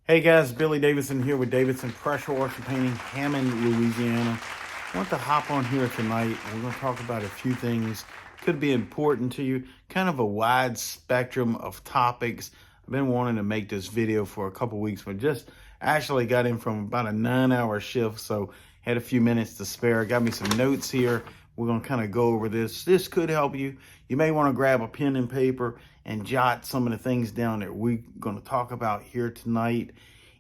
Hey guys, Billy Davidson here with Davidson Pressure Washer Painting, Hammond, Louisiana. I want to hop on here tonight. We're going to talk about a few things could be important to you, kind of a wide spectrum of topics. I've been wanting to make this video for a couple weeks, but just actually got in from about a 9-hour shift, so had a few minutes to spare. Got me some notes here. We're going to kind of go over this. This could help you. You may want to grab a pen and paper and jot some of the things down that we're going to talk about here tonight.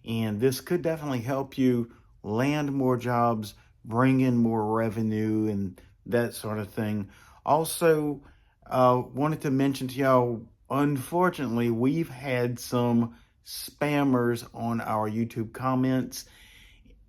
And this could definitely help you land more jobs, bring in more revenue, and that sort of thing. Also, wanted to mention to y'all, unfortunately, we've had some spammers on our YouTube comments,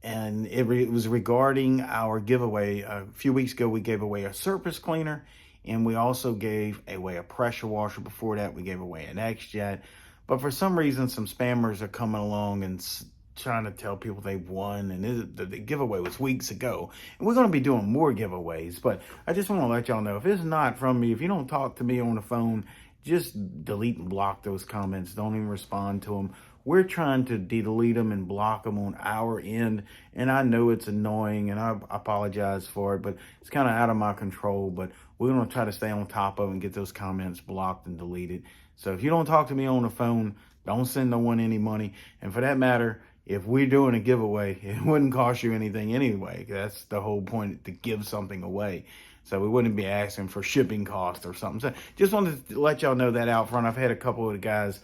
and it was regarding our giveaway. A few weeks ago, we gave away a surface cleaner, and we also gave away a pressure washer. Before that, we gave away an X-Jet. But for some reason, some spammers are coming along and trying to tell people they've won, and the giveaway was weeks ago. And we're going to be doing more giveaways, but I just want to let y'all know, if it's not from me, if you don't talk to me on the phone, just delete and block those comments. Don't even respond to them. We're trying to delete them and block them on our end, and I know it's annoying, and I apologize for it, but it's kind of out of my control. But we're going to try to stay on top of it and get those comments blocked and deleted. So if you don't talk to me on the phone, don't send no one any money. And for that matter, if we're doing a giveaway, it wouldn't cost you anything anyway. That's the whole point, to give something away. So we wouldn't be asking for shipping costs or something. So just wanted to let y'all know that out front. I've had a couple of the guys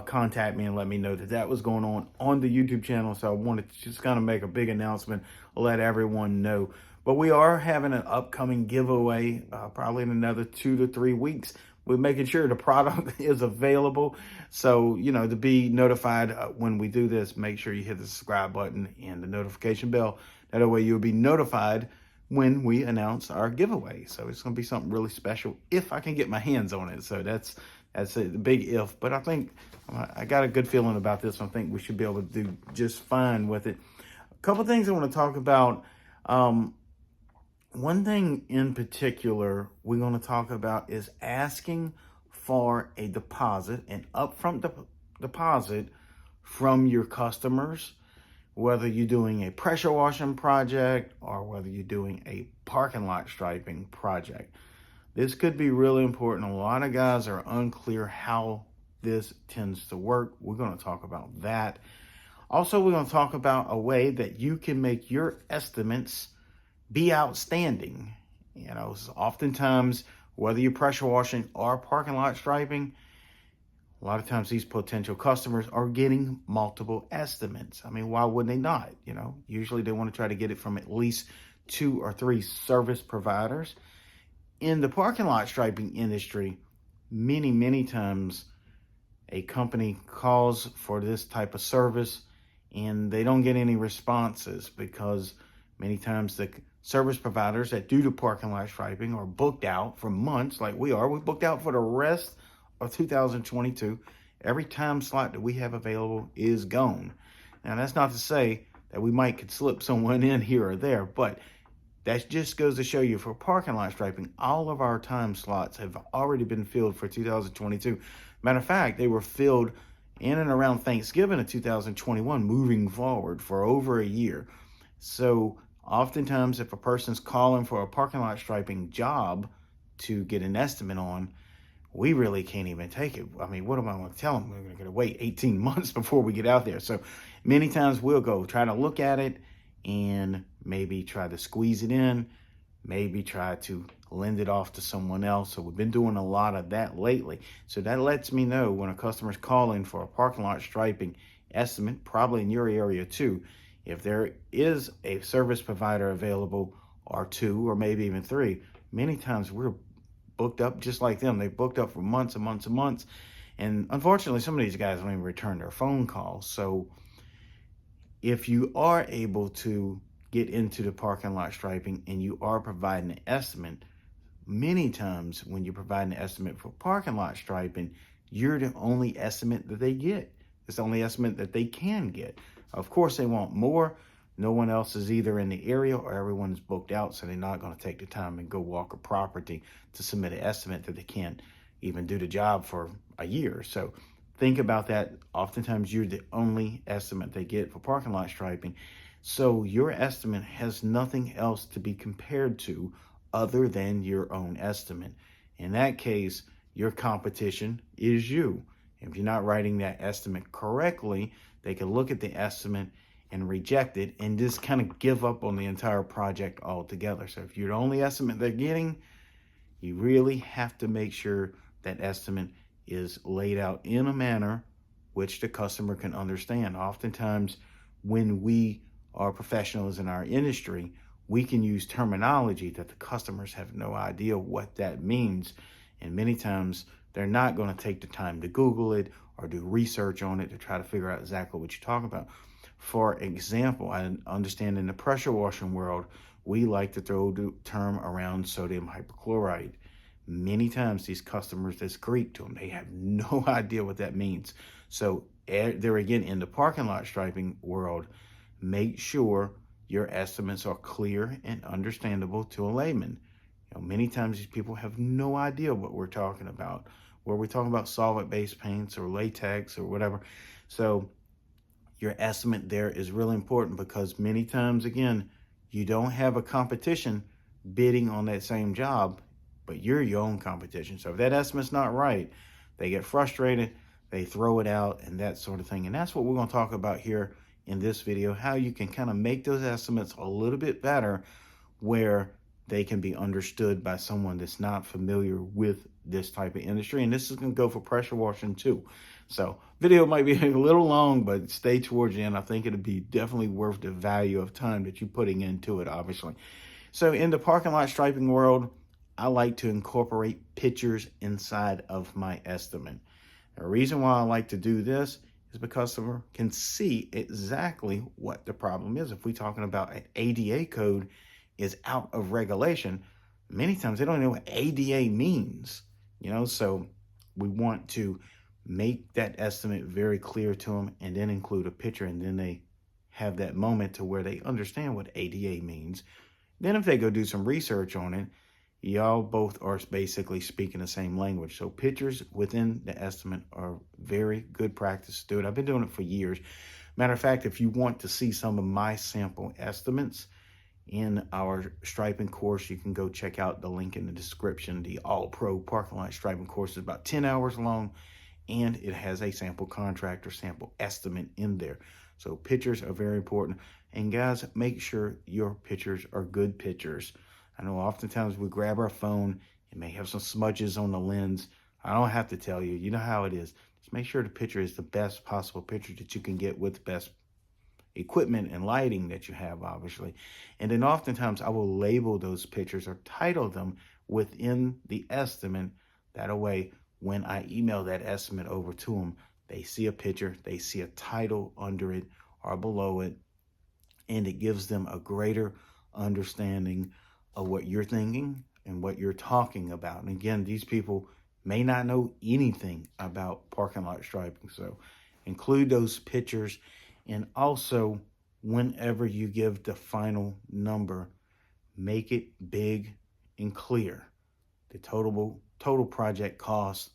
contact me and let me know that that was going on the YouTube channel. So I wanted to just kind of make a big announcement, let everyone know. But we are having an upcoming giveaway probably in another 2 to 3 weeks. We're making sure the product is available. So, to be notified when we do this, make sure you hit the subscribe button and the notification bell. That way you'll be notified when we announce our giveaway. So it's going to be something really special if I can get my hands on it. So that's a big if. But I think I got a good feeling about this. I think we should be able to do just fine with it. A couple things I want to talk about. One thing in particular we're going to talk about is asking for a deposit, an upfront deposit from your customers, whether you're doing a pressure washing project or whether you're doing a parking lot striping project. This could be really important. A lot of guys are unclear how this tends to work. We're going to talk about that. Also, we're going to talk about a way that you can make your estimates be outstanding. Oftentimes, whether you're pressure washing or parking lot striping, a lot of times these potential customers are getting multiple estimates. I mean, why wouldn't they not? Usually they want to try to get it from at least 2 or 3 service providers. In the parking lot striping industry, many times a company calls for this type of service and they don't get any responses, because many times the service providers that do the parking lot striping are booked out for months, like we are. We're booked out for the rest of 2022. Every time slot that we have available is gone. Now, that's not to say that we could slip someone in here or there, but that just goes to show you, for parking lot striping, all of our time slots have already been filled for 2022. Matter of fact, they were filled in and around Thanksgiving of 2021 moving forward for over a year. So oftentimes, if a person's calling for a parking lot striping job to get an estimate on, we really can't even take it. I mean, what am I going to tell them? We're going to wait 18 months before we get out there. So many times we'll go try to look at it and maybe try to squeeze it in, maybe try to lend it off to someone else. So we've been doing a lot of that lately. So that lets me know when a customer's calling for a parking lot striping estimate, probably in your area too, if there is a service provider available, or 2 or maybe even 3, many times we're booked up just like them. They booked up for months and months and months. And unfortunately, some of these guys don't even return their phone calls. So if you are able to get into the parking lot striping and you are providing an estimate, many times when you're providing an estimate for parking lot striping, you're the only estimate that they get. It's the only estimate that they can get. Of course, they want more. No one else is either in the area or everyone's booked out, so they're not going to take the time and go walk a property to submit an estimate that they can't even do the job for a year. So think about that. Oftentimes you're the only estimate they get for parking lot striping. So your estimate has nothing else to be compared to other than your own estimate. In that case, your competition is you. If you're not writing that estimate correctly, they can look at the estimate and reject it and just kind of give up on the entire project altogether. So if you're the only estimate they're getting, you really have to make sure that estimate is laid out in a manner which the customer can understand. Oftentimes, when we are professionals in our industry, we can use terminology that the customers have no idea what that means. And many times, they're not going to take the time to Google it or do research on it to try to figure out exactly what you're talking about. For example, I understand in the pressure washing world, we like to throw the term around sodium hypochlorite. Many times these customers, that's Greek to them. They have no idea what that means. So there again, in the parking lot striping world, make sure your estimates are clear and understandable to a layman. Many times these people have no idea what we're talking about. Where we're talking about solvent-based paints or latex or whatever. So your estimate there is really important, because many times, again, you don't have a competition bidding on that same job, but you're your own competition. So if that estimate's not right, they get frustrated, they throw it out, and that sort of thing. And that's what we're going to talk about here in this video, how you can kind of make those estimates a little bit better where they can be understood by someone that's not familiar with this type of industry. And this is going to go for pressure washing too. So video might be a little long, but stay towards the end. I think it'll be definitely worth the value of time that you're putting into it, obviously. So in the parking lot striping world, I like to incorporate pictures inside of my estimate. The reason why I like to do this is because the customer can see exactly what the problem is. If we're talking about an ADA code is out of regulation, many times they don't know what ADA means, so we want to make that estimate very clear to them and then include a picture, and then they have that moment to where they understand what ADA means. Then if they go do some research on it, y'all both are basically speaking the same language. So pictures within the estimate are very good practice to do it. I've been doing it for years. Matter of fact, if you want to see some of my sample estimates in our striping course, you can go check out the link in the description. The All Pro Parking Lot Striping course is about 10 hours long, and it has a sample contract or sample estimate in there. So pictures are very important. And guys, make sure your pictures are good pictures. I know oftentimes we grab our phone, it may have some smudges on the lens. I don't have to tell you, you know how it is. Just make sure the picture is the best possible picture that you can get with the best equipment and lighting that you have, obviously. And then oftentimes I will label those pictures or title them within the estimate. That way, when I email that estimate over to them, they see a picture, they see a title under it or below it, and it gives them a greater understanding of what you're thinking and what you're talking about. And again, these people may not know anything about parking lot striping. So include those pictures. And also, whenever you give the final number, make it big and clear. The total project cost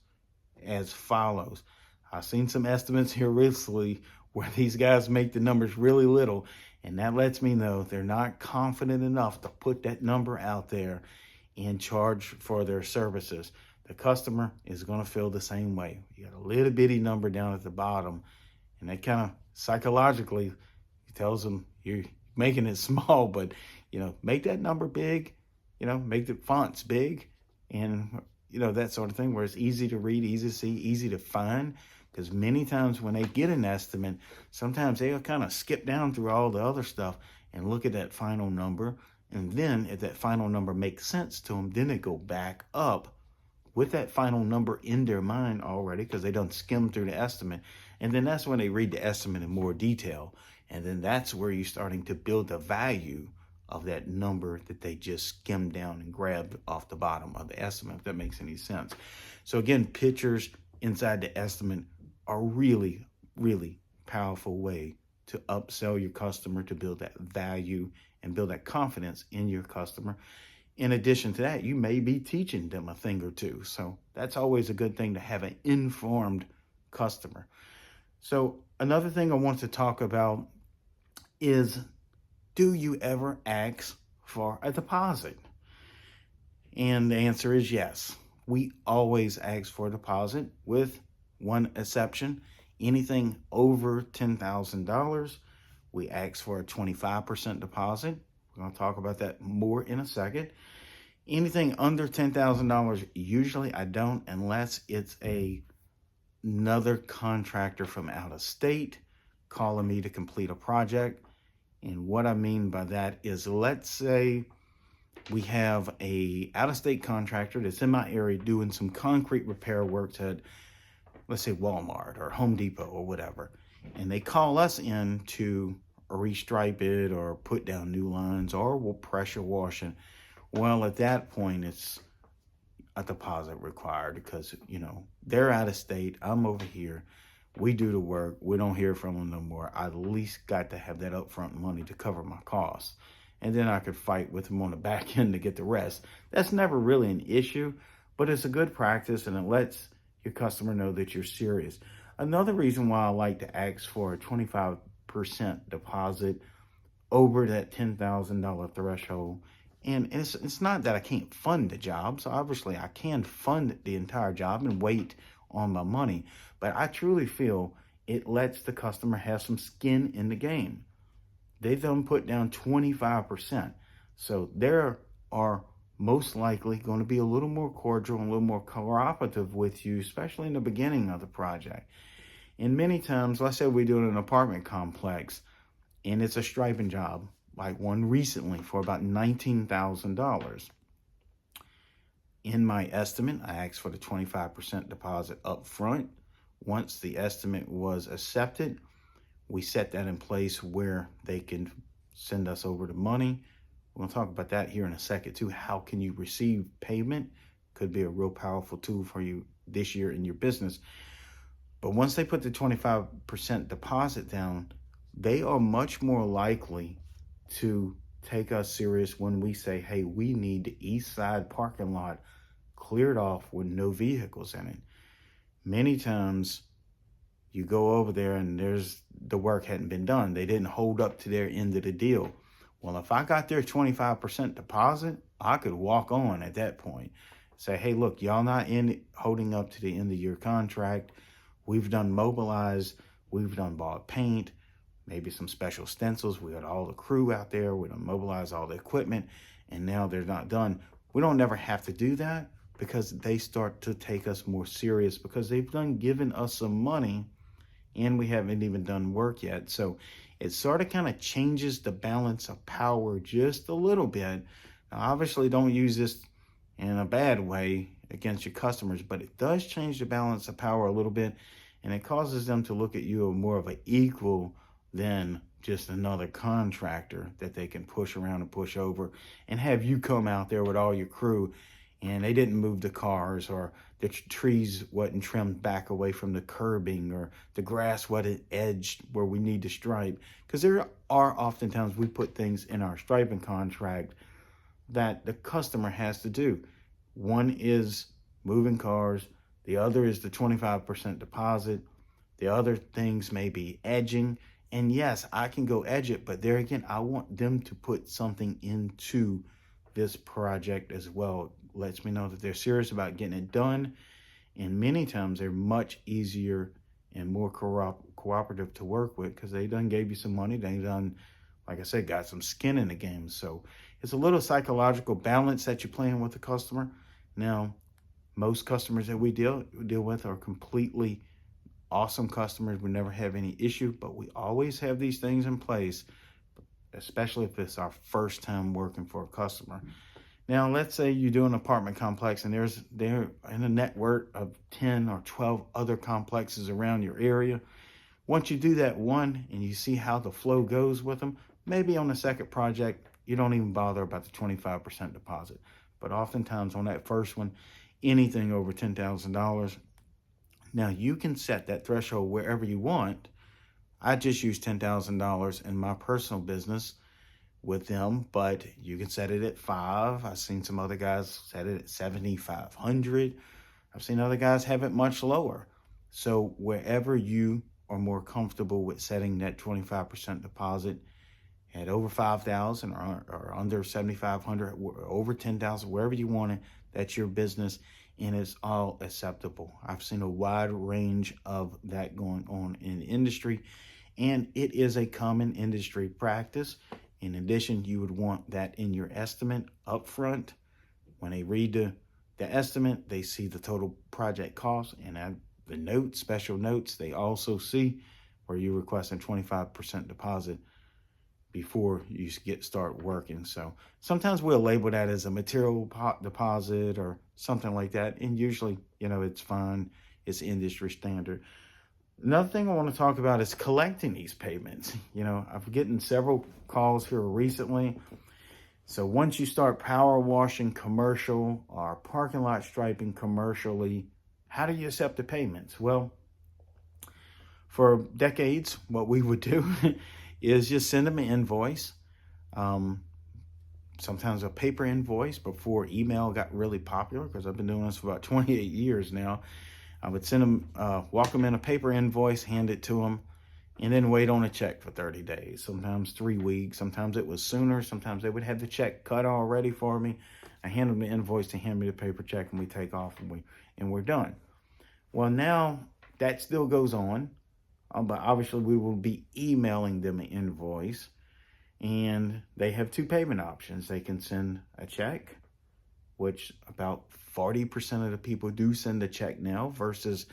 as follows. I've seen some estimates here recently where these guys make the numbers really little, and that lets me know they're not confident enough to put that number out there and charge for their services. The customer is going to feel the same way. You got a little bitty number down at the bottom, and that kind of psychologically tells them you're making it small, but make that number big, make the fonts big, and that sort of thing, where it's easy to read, easy to see, easy to find. Because many times when they get an estimate, sometimes they'll kind of skip down through all the other stuff and look at that final number. And then if that final number makes sense to them, then they go back up with that final number in their mind already, because they done skimmed through the estimate. And then that's when they read the estimate in more detail. And then that's where you're starting to build the value of that number that they just skimmed down and grabbed off the bottom of the estimate, if that makes any sense. So again, pictures inside the estimate are really, really powerful way to upsell your customer, to build that value and build that confidence in your customer. In addition to that, you may be teaching them a thing or two. So that's always a good thing, to have an informed customer. So another thing I want to talk about is, do you ever ask for a deposit? And the answer is yes. We always ask for a deposit, with one exception. Anything over $10,000, we ask for a 25% deposit. We're going to talk about that more in a second. Anything under $10,000, usually I don't, unless it's another contractor from out of state calling me to complete a project. And what I mean by that is, let's say we have a out-of-state contractor that's in my area doing some concrete repair work at, let's say, Walmart or Home Depot or whatever. And they call us in to restripe it or put down new lines or we'll pressure wash it. Well, at that point, it's a deposit required because, they're out of state. I'm over here. We do the work. We don't hear from them no more. I at least got to have that upfront money to cover my costs. And then I could fight with them on the back end to get the rest. That's never really an issue, but it's a good practice and it lets your customer know that you're serious. Another reason why I like to ask for a 25% deposit over that $10,000 threshold, and it's not that I can't fund the job. So obviously I can fund the entire job and wait on my money, but I truly feel it lets the customer have some skin in the game. They've done put down 25%. So they are most likely going to be a little more cordial and a little more cooperative with you, especially in the beginning of the project. And many times, let's say we're doing an apartment complex and it's a striping job, like one recently for about $19,000. In my estimate, I asked for the 25% deposit up front. Once the estimate was accepted, we set that in place where they can send us over the money. We're going to talk about that here in a second too. How can you receive payment? Could be a real powerful tool for you this year in your business. But once they put the 25% deposit down, they are much more likely to take us serious when we say, hey, we need the east side parking lot cleared off with no vehicles in it. Many times you go over there and the work hadn't been done. They didn't hold up to their end of the deal. Well, if I got their 25% deposit, I could walk on at that point. Say, hey, look, y'all not holding up to the end of your contract. We've done mobilize. We've done bought paint, maybe some special stencils. We got all the crew out there. We done mobilize all the equipment, and now they're not done. We don't never have to do that because they start to take us more serious because they've given us some money and we haven't even done work yet. So it sort of kind of changes the balance of power just a little bit. Now, obviously, don't use this in a bad way against your customers, but it does change the balance of power a little bit, and it causes them to look at you more of an equal than just another contractor that they can push around and push over and have you come out there with all your crew and they didn't move the cars, or the trees wasn't trimmed back away from the curbing, or the grass wasn't edged where we need to stripe. Because there are oftentimes we put things in our striping contract that the customer has to do. One is moving cars. The other is the 25% deposit. The other things may be edging. And yes, I can go edge it, but there again, I want them to put something into this project as well. It lets me know that they're serious about getting it done. And many times they're much easier and more cooperative to work with because they done gave you some money. They done, like I said, got some skin in the game. So it's a little psychological balance that you're playing with the customer. Now, most customers that we deal with are completely awesome customers. We never have any issue, but we always have these things in place, especially if it's our first time working for a customer. Now, let's say you do an apartment complex and they're in a network of 10 or 12 other complexes around your area. Once you do that one and you see how the flow goes with them, maybe on the second project, you don't even bother about the 25% deposit. But oftentimes on that first one, anything over $10,000, now you can set that threshold wherever you want. I just use $10,000 in my personal business with them, but you can set it at $5,000. I've seen some other guys set it at $7,500. I've seen other guys have it much lower. So wherever you are more comfortable with setting that 25% deposit at over 5,000 or under 7,500 or over 10,000, wherever you want it, that's your business, and it's all acceptable. I've seen a wide range of that going on in the industry, and it is a common industry practice. In addition, you would want that in your estimate up front. When they read the estimate, they see the total project cost, and the notes, special notes, they also see where you're requesting 25% deposit before you start working. So sometimes we'll label that as a material deposit or something like that, and usually, it's fine. It's industry standard. Another thing I want to talk about is collecting these payments. I'm getting several calls here recently. So once you start power washing commercial or parking lot striping commercially, how do you accept the payments? Well, for decades, what we would do is just send them an invoice. Sometimes a paper invoice before email got really popular, because I've been doing this for about 28 years now. I would send them, walk them in a paper invoice, hand it to them, and then wait on a check for 30 days, sometimes 3 weeks. Sometimes it was sooner. Sometimes they would have the check cut already for me. I hand them the invoice, to hand me the paper check, and we take off, and we're done. Well, now that still goes on, but obviously we will be emailing them an invoice, and they have two payment options. They can send a check, which about 40% of the people do send a check now, versus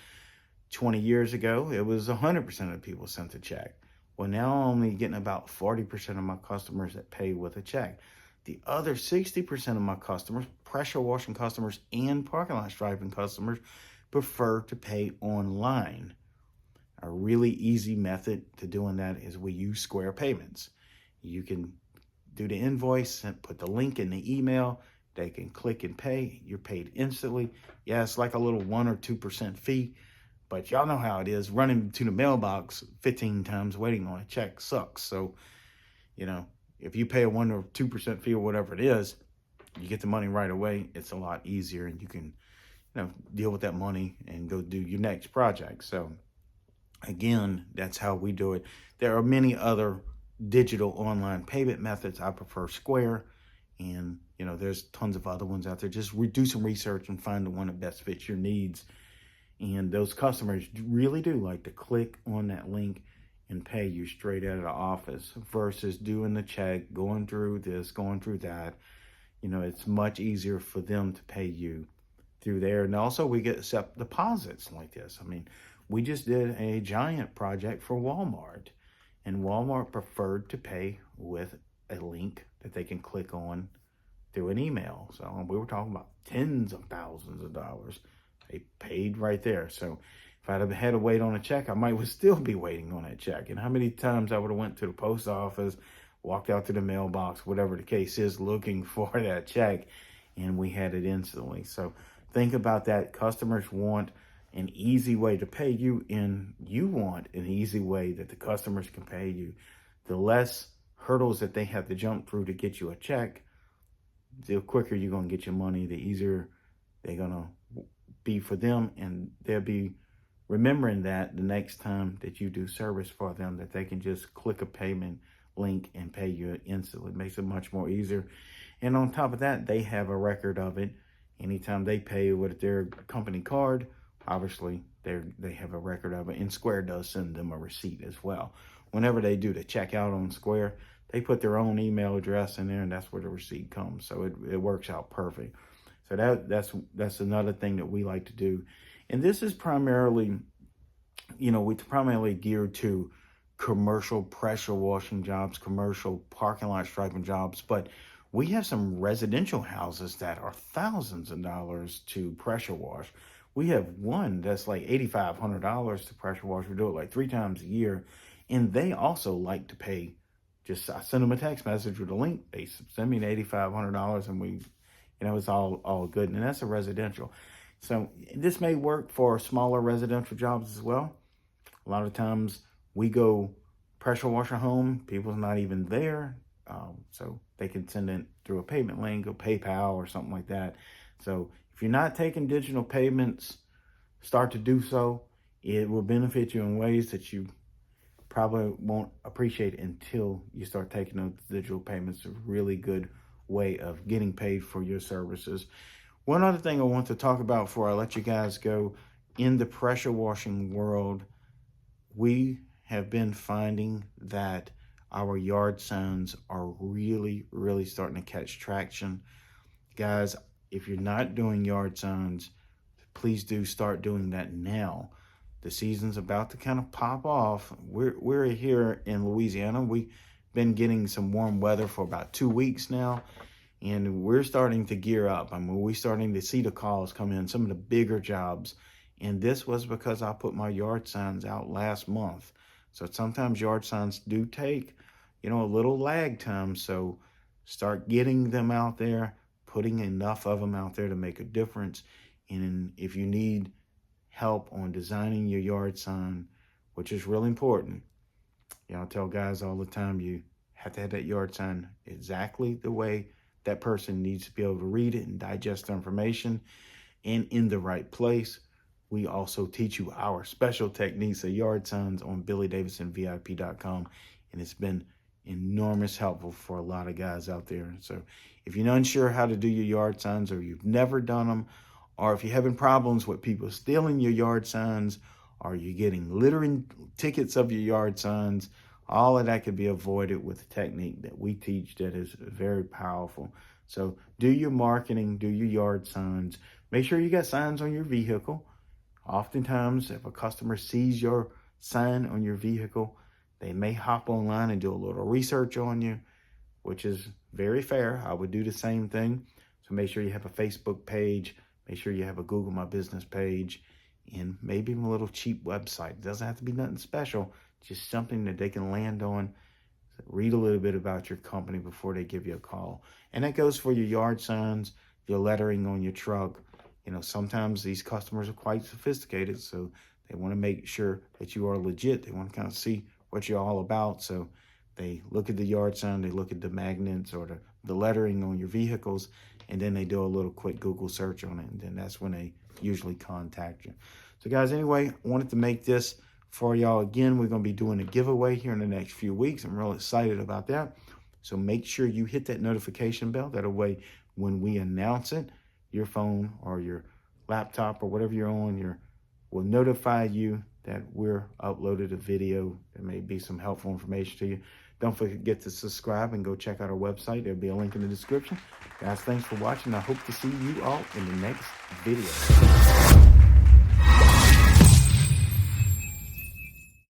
20 years ago, it was 100% of the people sent a check. Well, now I'm only getting about 40% of my customers that pay with a check. The other 60% of my customers, pressure washing customers and parking lot striping customers, prefer to pay online. A really easy method to doing that is we use Square Payments. You can do the invoice and put the link in the email. They can click and pay. You're paid instantly. Yeah, it's like a little 1 or 2% fee, but y'all know how it is. Running to the mailbox 15 times waiting on a check sucks. So, if you pay a 1 or 2% fee or whatever it is, you get the money right away. It's a lot easier, and you can, deal with that money and go do your next project. So again, that's how we do it. There are many other digital online payment methods. I prefer Square, and there's tons of other ones out there. Just do some research and find the one that best fits your needs. And those customers really do like to click on that link and pay you straight out of the office, versus doing the check, going through this, going through that. It's much easier for them to pay you through there. And also we accept deposits like this. We just did a giant project for Walmart, and Walmart preferred to pay with a link that they can click on through an email. So we were talking about tens of thousands of dollars. They paid right there. So if I'd have had to wait on a check, I might would still be waiting on that check. And how many times I would have went to the post office, walked out to the mailbox, whatever the case is, looking for that check, and we had it instantly. So think about that. Customers want an easy way to pay you, and you want an easy way that the customers can pay you. The less hurdles that they have to jump through to get you a check, the quicker you're going to get your money, the easier they're going to be for them, and they'll be remembering that the next time that you do service for them, that they can just click a payment link and pay you instantly. It makes it much more easier. And on top of that, they have a record of it. Anytime they pay with their company card, obviously they have a record of it, and Square does send them a receipt as well. Whenever they do the checkout on Square, they put their own email address in there, and that's where the receipt comes. So it works out perfect. So that's another thing that we like to do. And this is primarily, we primarily geared to commercial pressure washing jobs, commercial parking lot striping jobs, but we have some residential houses that are thousands of dollars to pressure wash. We have one that's like $8,500 to pressure wash. We do it like 3 times a year. And they also like to pay. I send them a text message with a link. They send me the $8,500, and it's all good. And that's a residential. So this may work for smaller residential jobs as well. A lot of times we go pressure wash a home, people's not even there. So they can send it through a payment link or PayPal or something like that. So if you're not taking digital payments, start to do so. It will benefit you in ways that you probably won't appreciate until you start taking those digital payments. A really good way of getting paid for your services. One other thing I want to talk about before I let you guys go, in the pressure washing world, we have been finding that our yard signs are really, really starting to catch traction. Guys, if you're not doing yard signs, please do start doing that now. The season's about to kind of pop off. We're here in Louisiana. We've been getting some warm weather for about 2 weeks now, and we're starting to gear up. I mean, we're starting to see the calls come in, some of the bigger jobs. And this was because I put my yard signs out last month. So sometimes yard signs do take, a little lag time. So start getting them out there, putting enough of them out there to make a difference. And if you need help on designing your yard sign, which is really important, I tell guys all the time, you have to have that yard sign exactly the way that person needs to be able to read it and digest the information, and in the right place. We also teach you our special techniques of yard signs on BillyDavidsonVIP.com, and it's been enormous helpful for a lot of guys out there. So if you're not unsure how to do your yard signs, or you've never done them, or if you're having problems with people stealing your yard signs, or you're getting littering tickets of your yard signs, all of that could be avoided with a technique that we teach that is very powerful. So do your marketing, do your yard signs. Make sure you got signs on your vehicle. Oftentimes, if a customer sees your sign on your vehicle, they may hop online and do a little research on you, which is very fair. I would do the same thing. So make sure you have a Facebook page. Make sure you have a Google My Business page, and maybe even a little cheap website. It doesn't have to be nothing special, just something that they can land on. Read a little bit about your company before they give you a call. And that goes for your yard signs, your lettering on your truck. Sometimes these customers are quite sophisticated, so they want to make sure that you are legit. They want to kind of see what you're all about. So they look at the yard sign, they look at the magnets or the lettering on your vehicles, and then they do a little quick Google search on it, and then that's when they usually contact you. So guys, anyway, I wanted to make this for y'all. Again, we're going to be doing a giveaway here in the next few weeks. I'm real excited about that. So make sure you hit that notification bell. That way, when we announce it, your phone or your laptop or whatever you're on, will notify you that we're uploaded a video that may be some helpful information to you. Don't forget to subscribe and go check out our website. There'll be a link in the description. Guys, thanks for watching. I hope to see you all in the next video.